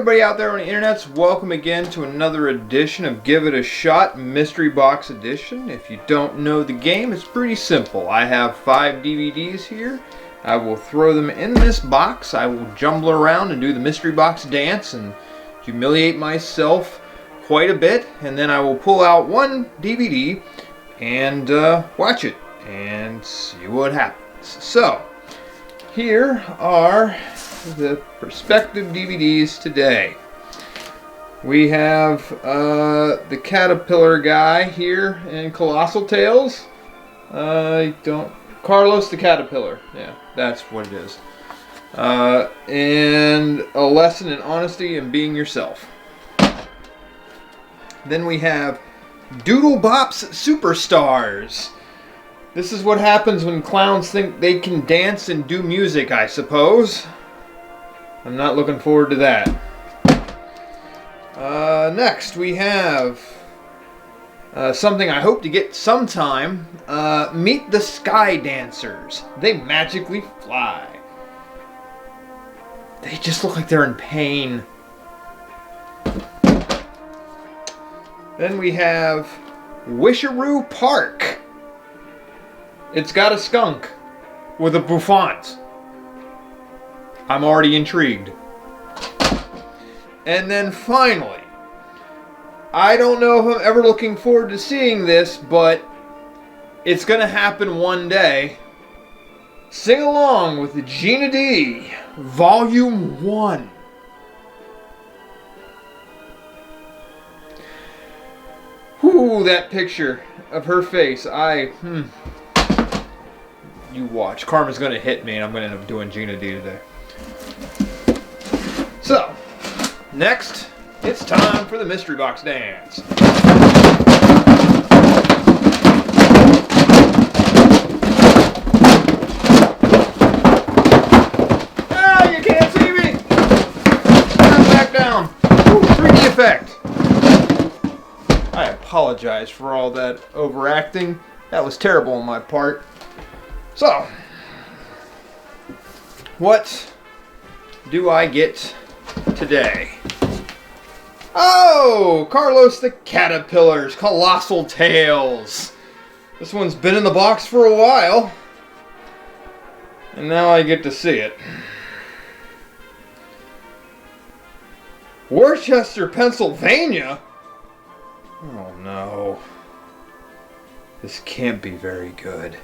everybody out there on the internets, welcome again to another edition of Give It a Shot Mystery Box Edition. If you don't know the game, it's pretty simple. I have 5 DVDs here. I will throw them in this box. I will jumble around and do the mystery box dance and humiliate myself quite a bit. And then I will pull out one DVD and watch it and see what happens. So, here are the prospective DVDs today. We have the Caterpillar guy here in Colossal Tales. Carlos the Caterpillar. Yeah, that's what it is. And A Lesson in Honesty and Being Yourself. Then we have Doodlebop's Superstars. This is what happens when clowns think they can dance and do music, I suppose. I'm not looking forward to that. Next, we have something I hope to get sometime. Meet the Sky Dancers. They magically fly. They just look like they're in pain. Then we have Wisharoo Park. It's got a skunk with a bouffant. I'm already intrigued. And then finally, I don't know if I'm ever looking forward to seeing this, but it's going to happen one day. Sing Along with Gina D, Volume 1. Whoo, that picture of her face. You watch. Karma's going to hit me and I'm going to end up doing Gina D today. So, next, it's time for the mystery box dance. Ah, you can't see me! Back down. Ooh, 3D effect. I apologize for all that overacting. That was terrible on my part. So, what do I get today? Oh, Carlos the Caterpillar's Colossal Tales. This one's been in the box for a while, and now I get to see it. Worcester, Pennsylvania? Oh no. This can't be very good.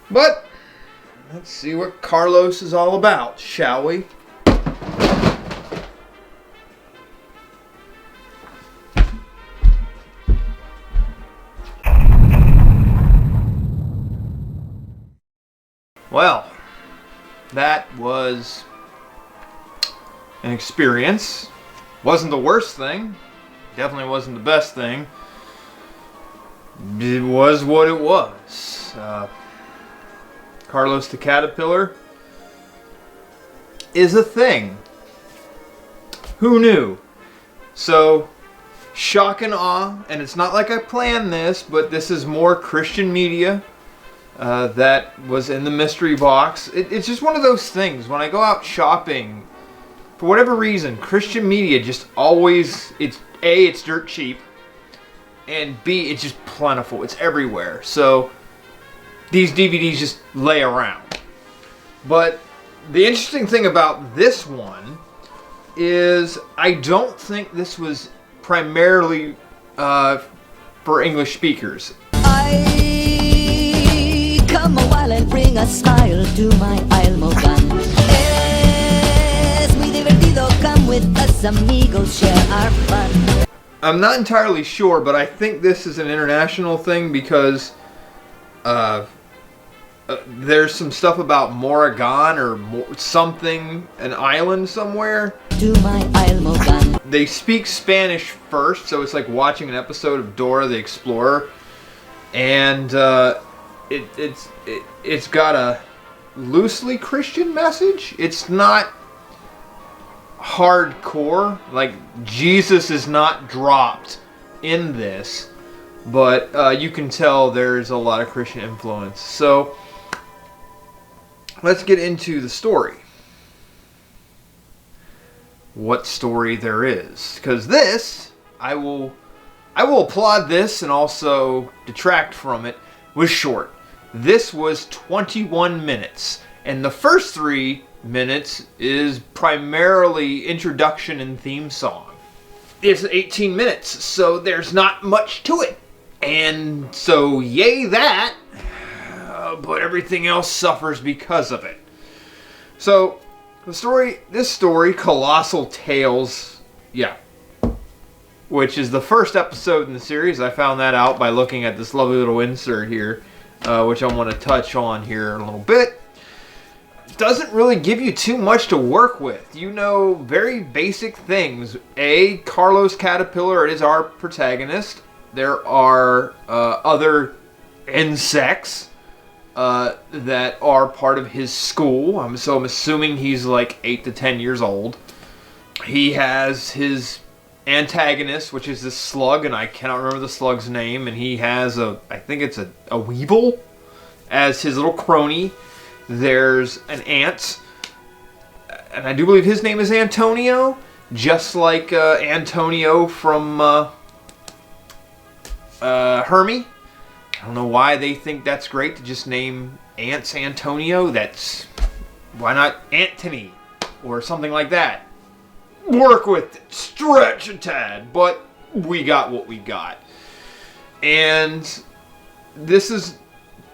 But, let's see what Carlos is all about, shall we? Well, that was an experience. Wasn't the worst thing. Definitely wasn't the best thing. It was what it was. Carlos the Caterpillar is a thing. Who knew? So, shock and awe, and it's not like I planned this, but this is more Christian media that was in the mystery box. It's just one of those things. When I go out shopping, for whatever reason, Christian media just always, it's A, it's dirt cheap, and B, it's just plentiful. It's everywhere. So, these DVDs just lay around. But the interesting thing about this one is I don't think this was primarily for English speakers. I come a while and bring a smile to my almocan. Es muy divertido, come with us amigos, share our fun. I'm not entirely sure, but I think this is an international thing because there's some stuff about Moragon or something, an island somewhere. To my almocan. They speak Spanish first, so it's like watching an episode of Dora the Explorer, and it's got a loosely Christian message. It's not hardcore, like Jesus is not dropped in this, but you can tell there's a lot of Christian influence. So let's get into the story. what story there is. Because this, I will applaud this and also detract from it, was short. This was 21 minutes. And the first 3 minutes is primarily introduction and theme song. It's 18 minutes, so there's not much to it. And so, yay that, but everything else suffers because of it. So, this story, Colossal Tales, which is the first episode in the series. I found that out by looking at this lovely little insert here, which I want to touch on here in a little bit. Doesn't really give you too much to work with. You know, very basic things. Carlos Caterpillar is our protagonist. There are other insects that are part of his school. I'm assuming he's like 8 to 10 years old. He has his antagonist, which is this slug, and I cannot remember the slug's name. And he has I think it's a weevil as his little crony. There's an ant, and I do believe his name is Antonio, just like Antonio from Hermie. I don't know why they think that's great to just name ants Antonio. Why not Anthony or something like that? Work with it, stretch a tad, but we got what we got. And this is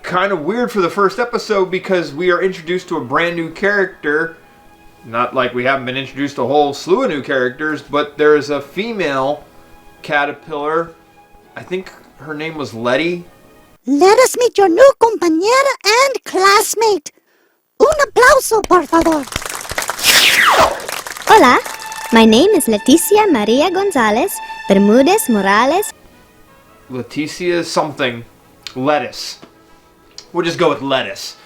kind of weird for the first episode because we are introduced to a brand new character. Not like we haven't been introduced to a whole slew of new characters, but there's a female caterpillar. I think her name was Letty. Let us meet your new compañera and classmate. Un aplauso, por favor. Hola, my name is Leticia Maria Gonzalez Bermudez Morales. Leticia something. Lettuce. We'll just go with Lettuce.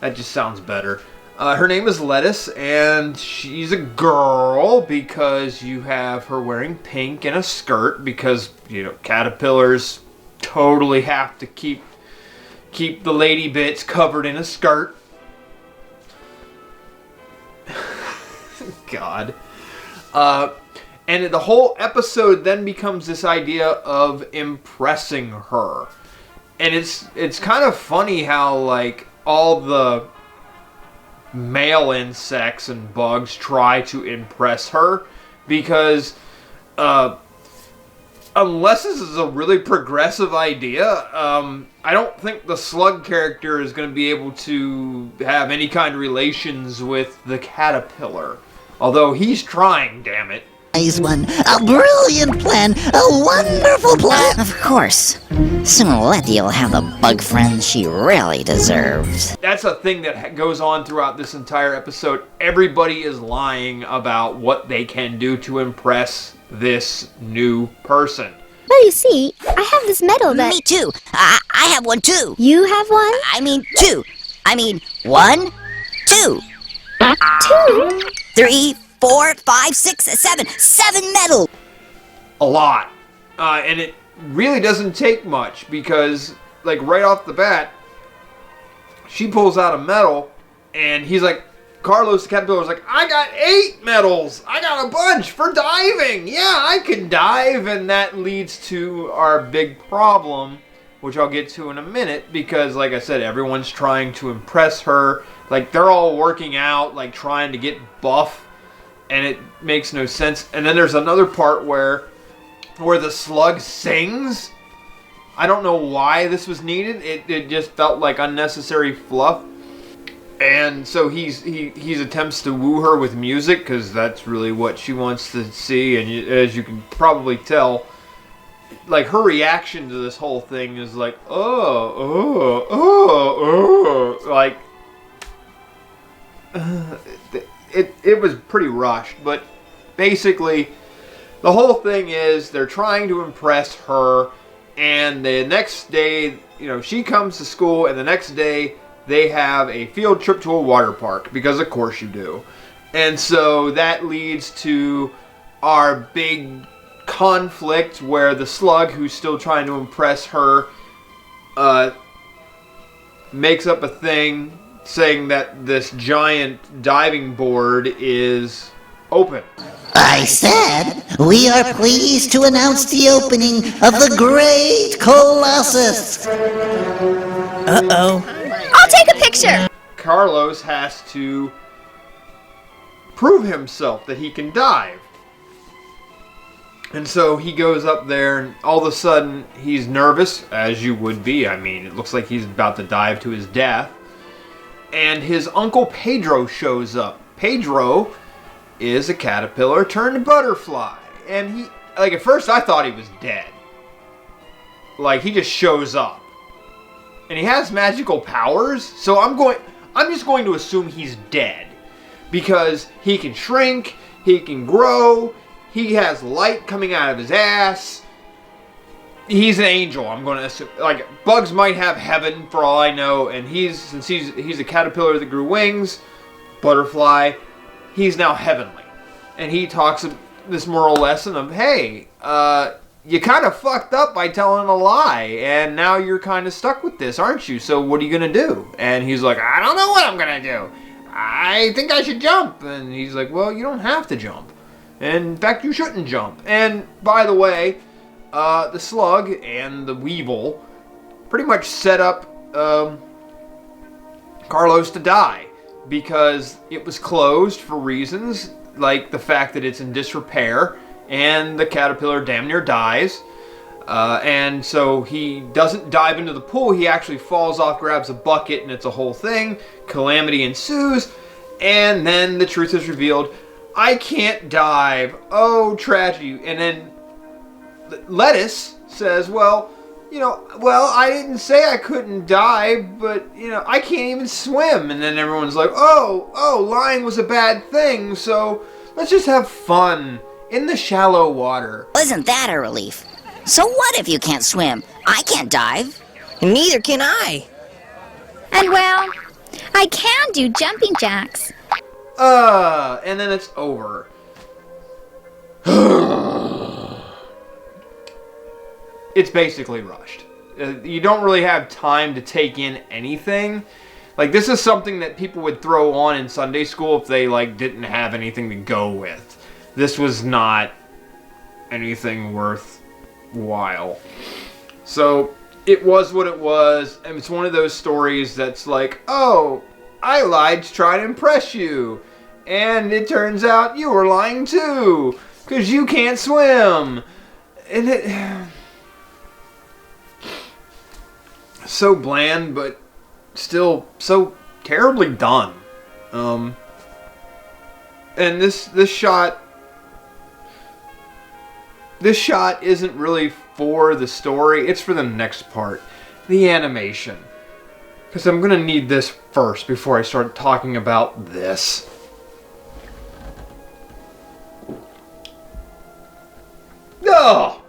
That just sounds better. Her name is Lettuce, and she's a girl because you have her wearing pink and a skirt because, caterpillars totally have to keep the lady bits covered in a skirt. God. And the whole episode then becomes this idea of impressing her. And it's kind of funny how, like, all the male insects and bugs try to impress her because unless this is a really progressive idea, I don't think the slug character is going to be able to have any kind of relations with the caterpillar. Although he's trying, damn it. Nice one. A brilliant plan. A wonderful plan. Of course. Soon Letty will have the bug friends she really deserves. That's a thing that goes on throughout this entire episode. Everybody is lying about what they can do to impress this new person. Well, you see, I have this medal that... Me too. I have one too. You have one? I mean 2. I mean 1, 2. 2? 3, 4, 5, 6, 7. 7 medals. A lot. And it really doesn't take much because, like, right off the bat, she pulls out a medal and he's like, Carlos the caterpillar was like, I got 8 medals. I got a bunch for diving. Yeah, I can dive. And that leads to our big problem, which I'll get to in a minute, because like I said, everyone's trying to impress her. Like, they're all working out, like trying to get buff, and it makes no sense. And then there's another part where the slug sings. I don't know why this was needed. It just felt like unnecessary fluff. And so he attempts to woo her with music because that's really what she wants to see. And as you can probably tell, like, her reaction to this whole thing is like, like, it was pretty rushed. But basically, the whole thing is they're trying to impress her. And the next day, she comes to school, and the next day they have a field trip to a water park, because of course you do. And so that leads to our big conflict where the slug, who's still trying to impress her, makes up a thing saying that this giant diving board is Open. I said, we are pleased to announce the opening of the Great Colossus. Uh-oh. I'll take a picture. Carlos has to prove himself that he can dive. And so he goes up there, and all of a sudden he's nervous, as you would be. I mean, it looks like he's about to dive to his death. And his uncle Pedro shows up. Pedro is a caterpillar turned butterfly. And he, like, at first I thought he was dead. Like, he just shows up. And he has magical powers, so I'm just going to assume he's dead. Because he can shrink, he can grow, he has light coming out of his ass. He's an angel, I'm going to assume. Like, bugs might have heaven for all I know, and since he's a caterpillar that grew wings, butterfly, he's now heavenly. And he talks this moral lesson of, hey, you kind of fucked up by telling a lie, and now you're kind of stuck with this, aren't you? So what are you going to do? And he's like, I don't know what I'm going to do. I think I should jump. And he's like, well, you don't have to jump. And in fact, you shouldn't jump. And by the way, the slug and the weevil pretty much set up Carlos to die because it was closed for reasons like the fact that it's in disrepair and the caterpillar damn near dies. And so he doesn't dive into the pool. He actually falls off, grabs a bucket, and it's a whole thing. Calamity ensues. And then the truth is revealed. I can't dive. Oh, tragedy. And then Lettuce says, well, I didn't say I couldn't dive, but, I can't even swim. And then everyone's like, oh, lying was a bad thing, so let's just have fun in the shallow water. Isn't that a relief? So what if you can't swim? I can't dive. Neither can I. And well, I can do jumping jacks. And then it's over. It's basically rushed. You don't really have time to take in anything. Like, this is something that people would throw on in Sunday school if they, didn't have anything to go with. This was not anything worthwhile. So, it was what it was, and it's one of those stories that's like, oh, I lied to try to impress you. And it turns out you were lying too, because you can't swim. And it... so bland, but still so terribly done. And this shot isn't really for the story. It's for the next part, the animation. Because I'm gonna need this first before I start talking about this. Oh!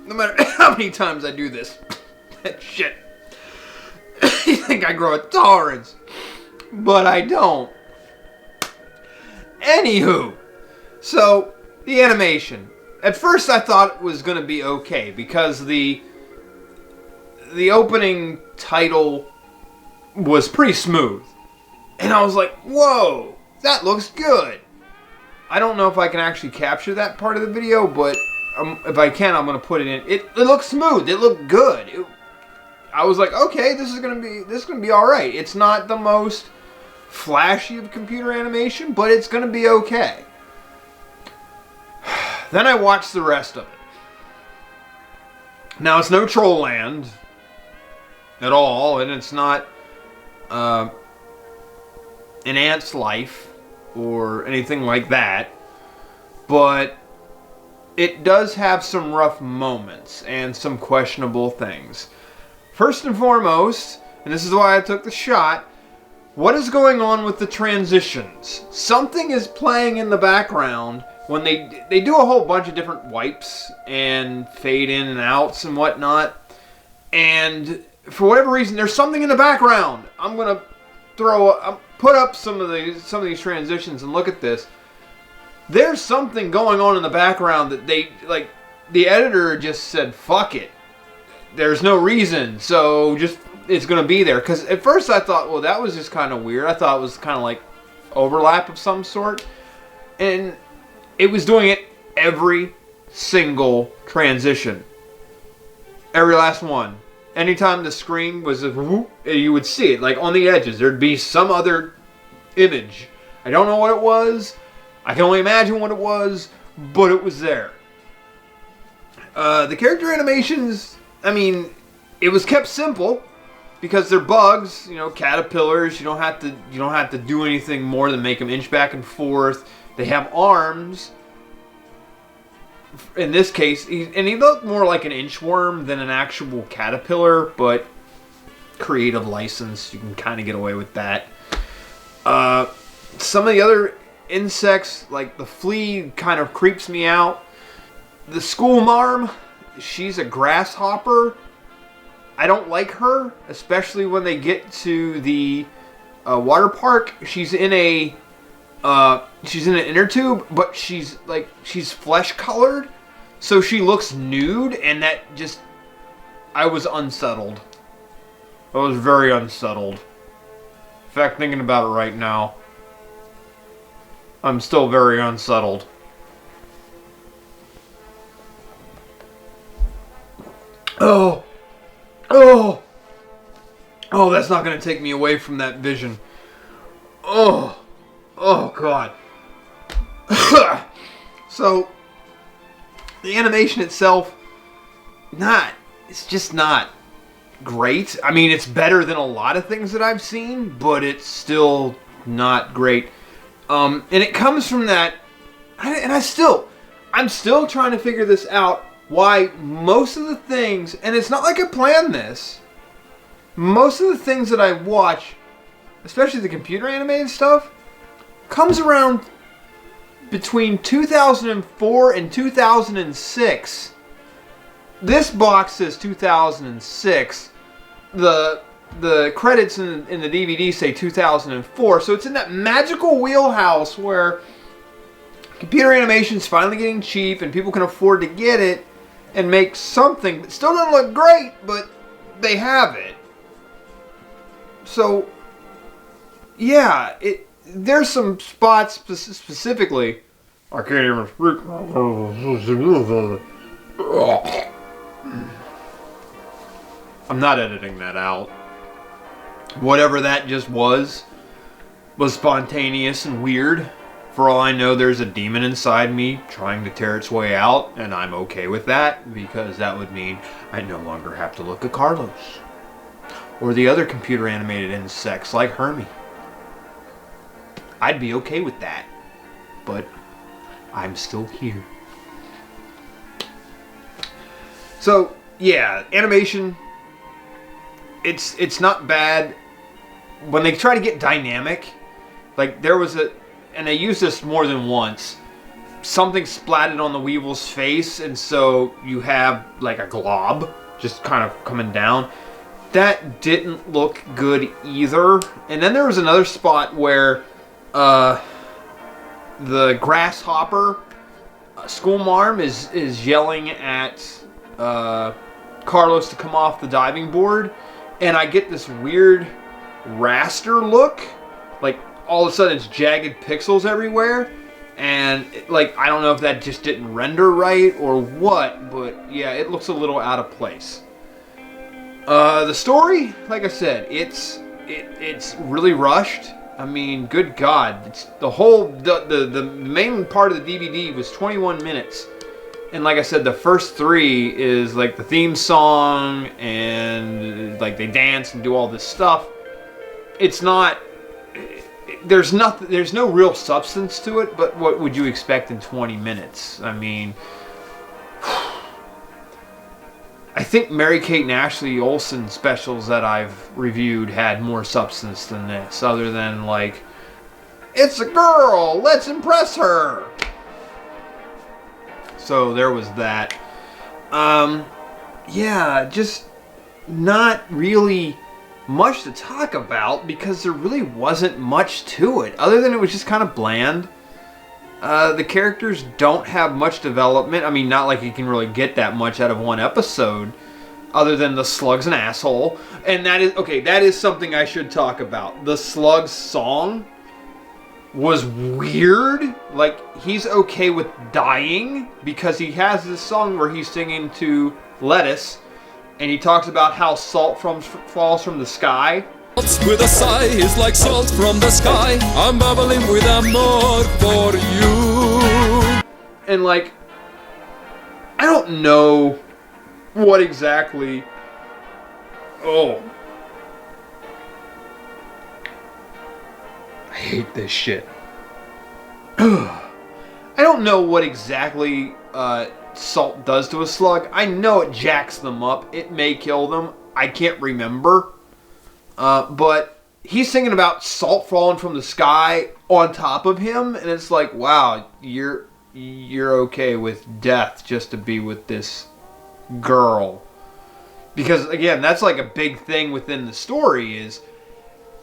No matter how many times I do this. Shit. You think I grow a tolerance. But I don't. Anywho. So, the animation. At first I thought it was going to be okay. Because the opening title was pretty smooth. And I was like, whoa. That looks good. I don't know if I can actually capture that part of the video. But... if I can, I'm gonna put it in. It looks smooth. It looked good. I was like, okay, this is gonna be all right. It's not the most flashy of computer animation, but it's gonna be okay. Then I watched the rest of it. Now it's no Troll Land at all, and it's not An Ant's Life or anything like that, but it does have some rough moments and some questionable things. First and foremost, and this is why I took the shot, what is going on with the transitions? Something is playing in the background when they do a whole bunch of different wipes and fade in and outs and whatnot. And for whatever reason, there's something in the background. I'm gonna put up some of these transitions and look at this. There's something going on in the background that the editor just said, fuck it. There's no reason, so just, it's going to be there. Because at first I thought, well, that was just kind of weird. I thought it was kind of like overlap of some sort. And it was doing it every single transition. Every last one. Anytime the screen was a whoop, you would see it. Like on the edges, there'd be some other image. I don't know what it was. I can only imagine what it was, but it was there. The character animations, I mean, it was kept simple because they're bugs, you know, caterpillars. You don't have to do anything more than make them inch back and forth. They have arms. In this case, he looked more like an inchworm than an actual caterpillar, but creative license, you can kind of get away with that. Some of the other insects, like the flea, kind of creeps me out. The school marm, she's a grasshopper. I don't like her, especially when they get to the water park. She's in an inner tube, but she's flesh colored, so she looks nude, and that just, I was unsettled. I was very unsettled. In fact, thinking about it right now, I'm still very unsettled. Oh, that's not going to take me away from that vision. Oh God. So, the animation itself, it's just not great. I mean, it's better than a lot of things that I've seen, but it's still not great. And it comes from that, and I'm still trying to figure this out, why most of the things, and it's not like I planned this, most of the things that I watch, especially the computer animated stuff, comes around between 2004 and 2006. This box says 2006. The credits in the DVD say 2004, so it's in that magical wheelhouse where computer animation's finally getting cheap and people can afford to get it and make something that still doesn't look great, but they have it. So, yeah, there's some spots specifically. I can't even speak. I'm not editing that out. Whatever that just was spontaneous and weird. For all I know, there's a demon inside me trying to tear its way out, and I'm okay with that, because that would mean I no longer have to look at Carlos. Or the other computer animated insects like Hermie. I'd be okay with that. But I'm still here. So, yeah, animation, it's not bad. When they try to get dynamic, like there was and they used this more than once, something splatted on the Weevil's face, and so you have like a glob just kind of coming down. That didn't look good either. And then there was another spot where the grasshopper school marm is yelling at Carlos to come off the diving board, and I get this weird raster look, like all of a sudden it's jagged pixels everywhere, and like I don't know if that just didn't render right or what, but yeah, it looks a little out of place. The story, like I said, it's really rushed. I mean, good God, it's the main part of the DVD was 21 minutes. And like I said, the first 3 is like the theme song and like they dance and do all this stuff. It's not, there's no real substance to it, but what would you expect in 20 minutes? I mean, I think Mary-Kate and Ashley Olsen specials that I've reviewed had more substance than this, other than like, it's a girl, let's impress her. So there was that. Yeah, just not really much to talk about because there really wasn't much to it, other than it was just kind of bland. The characters don't have much development. I mean, not like you can really get that much out of one episode, other than the slug's an asshole. And that is something I should talk about. The slug's song, was weird. Like, he's okay with dying because he has this song where he's singing to Lettuce, and he talks about how salt falls from the sky. With a sigh, it's like salt from the sky. I'm bubbling with amor for you. And like, I don't know what exactly. Oh, I hate this shit. I don't know what exactly salt does to a slug. I know it jacks them up. It may kill them. I can't remember. But he's singing about salt falling from the sky on top of him, and it's like, wow, you're okay with death just to be with this girl. Because again, that's like a big thing within the story is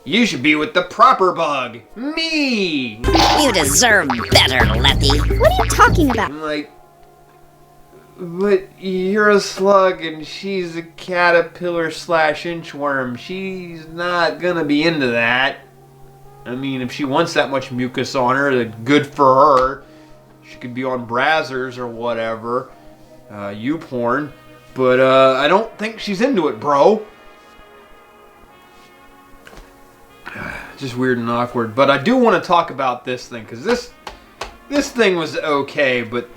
you should be with the proper bug, me. You deserve better, Letty. What are you talking about? I'm like, but you're a slug and she's a caterpillar / inchworm. She's not gonna be into that. I mean, if she wants that much mucus on her, then good for her. She could be on Brazzers or whatever, YouPorn. But I don't think she's into it, bro. Just weird and awkward. But I do want to talk about this thing, because this thing was okay, but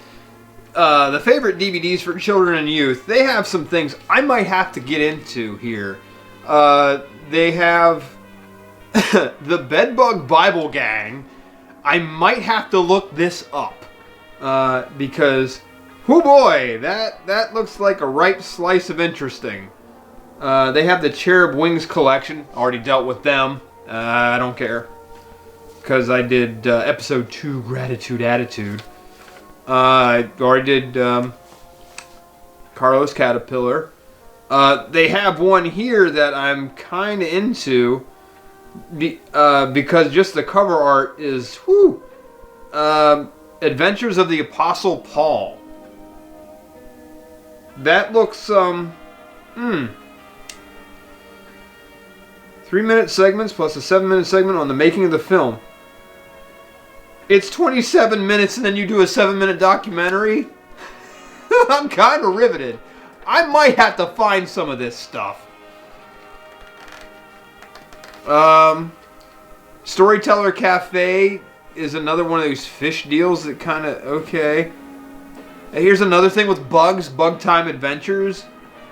the favorite DVDs for children and youth, they have some things I might have to get into here. They have the Bedbug Bible Gang. I might have to look this up because, whoo boy, that looks like a ripe slice of interesting. They have the Cherub Wings collection. Already dealt with them. I don't care, because I did episode 2, Gratitude Attitude. I already did Carlos Caterpillar. They have one here that I'm kind of into because just the cover art is Adventures of the Apostle Paul. That looks 3-minute segments plus a 7-minute segment on the making of the film. It's 27 minutes and then you do a 7-minute documentary? I'm kind of riveted. I might have to find some of this stuff. Storyteller Cafe is another one of those fish deals that kind of, okay. Here's another thing with bugs, Bug Time Adventures.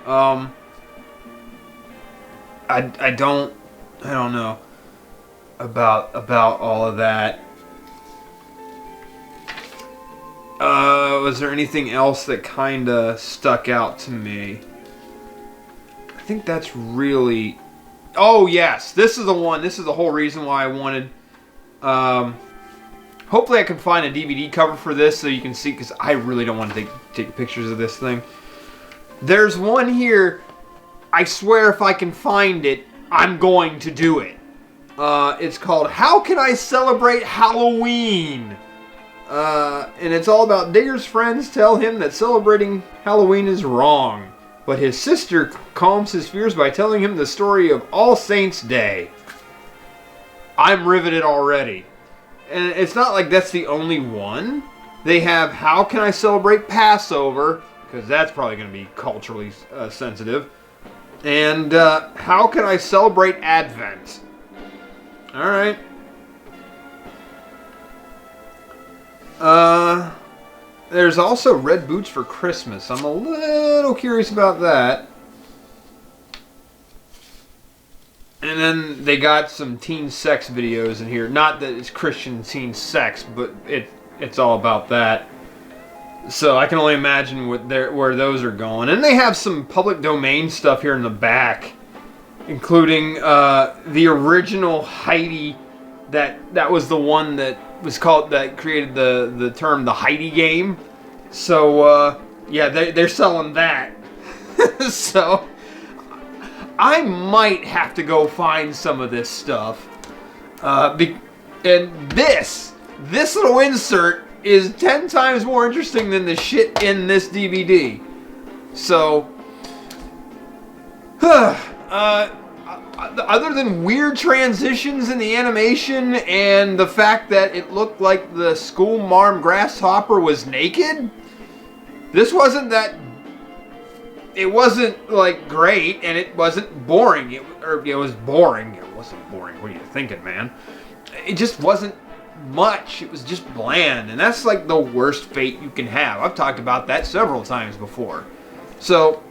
I don't know about all of that. Was there anything else that kind of stuck out to me? I think that's really... Oh, yes. This is the one. This is the whole reason why I wanted... hopefully I can find a DVD cover for this so you can see, because I really don't want to take pictures of this thing. There's one here. I swear if I can find it, I'm going to do it. It's called How Can I Celebrate Halloween? And it's all about Digger's friends tell him that celebrating Halloween is wrong. But his sister calms his fears by telling him the story of All Saints' Day. I'm riveted already. And it's not like that's the only one. They have How Can I Celebrate Passover? Because that's probably going to be culturally sensitive. And How Can I Celebrate Advent? Alright. There's also Red Boots for Christmas. I'm a little curious about that. And then they got some teen sex videos in here. Not that it's Christian teen sex, but it's all about that. So I can only imagine where those are going. And they have some public domain stuff here in the back, including the original Heidi. That was the one that was called, that created the term the Heidi game. So yeah, they're selling that. So I might have to go find some of this stuff. And this little insert is 10 times more interesting than the shit in this DVD. So other than weird transitions in the animation and the fact that it looked like the school marm grasshopper was naked, this wasn't that. It wasn't like great, and it wasn't boring. It was boring. It wasn't boring. What are you thinking, man? It just wasn't much. It was just bland, and that's like the worst fate you can have. I've talked about that several times before. So,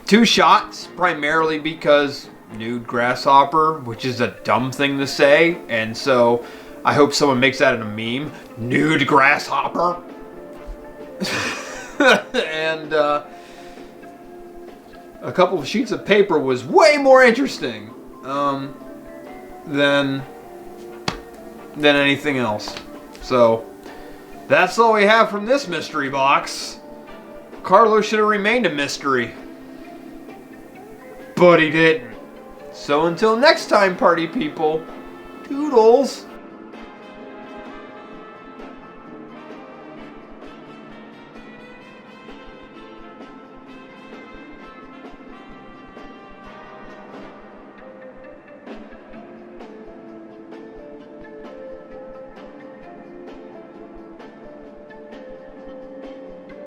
2 shots, primarily because nude grasshopper, which is a dumb thing to say, and so I hope someone makes that in a meme. Nude grasshopper. And a couple of sheets of paper was way more interesting than anything else. So that's all we have from this mystery box. Carlo should have remained a mystery, but he didn't. So until next time, party people, toodles.